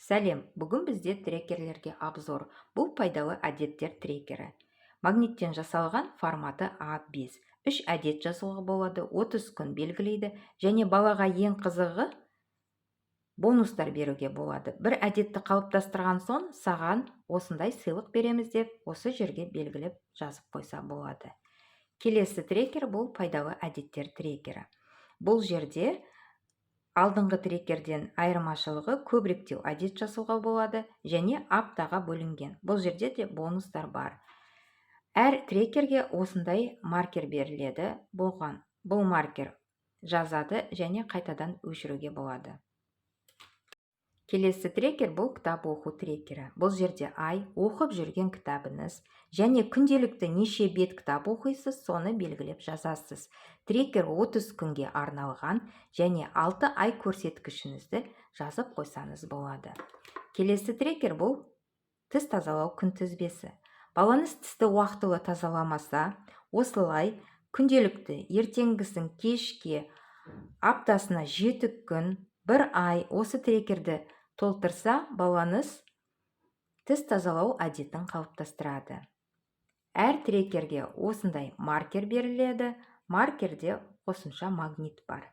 Сәлем, бүгін бізде трекерлерге обзор. Бұл пайдалы әдеттер трекері. Магниттен жасалған, форматы A5. 3 әдет жазуға болады, 30 күн белгілейді, және балаға ең қызығы бонустар беруге болады. Бір әдетті қалыптастырған соң, саған осындай сыйлық береміз деп, осы жерге белгілеп жазып қойса болады. Келесі трекер бұл пайдалы әдеттер трекері. Бұл жерде алдыңғы трекерден айырмашылығы көбіректеу әдет жасауға болады және аптаға бөлінген. Бұл жерде де бонустар бар. Әр трекерге осындай маркер беріледі. Бұл маркер жазады және қайтадан өшіруге болады. Келесі трекер бұл кітап оқу трекері. Бұл жерде ай, оқып жүрген кітабыңыз және күнделікті неше бет кітап оқисыз, соны белгілеп жазасыз. Трекер 30 күнге арналған және 6 ай көрсеткішіңізді жазып қойсаңыз болады. Келесі трекер бұл тіс тазалау күнтізбесі. Балаңыз тісті уақытылы тазаламаса, осылай күнделікті ертеңгісін кешке аптасына 7 күн, 1 ай осы трекерді толтырса, балаңыз тіс тазалау әдетін қалыптастырады. Әр трекерге осындай маркер беріледі. Маркерде қосымша магнит бар.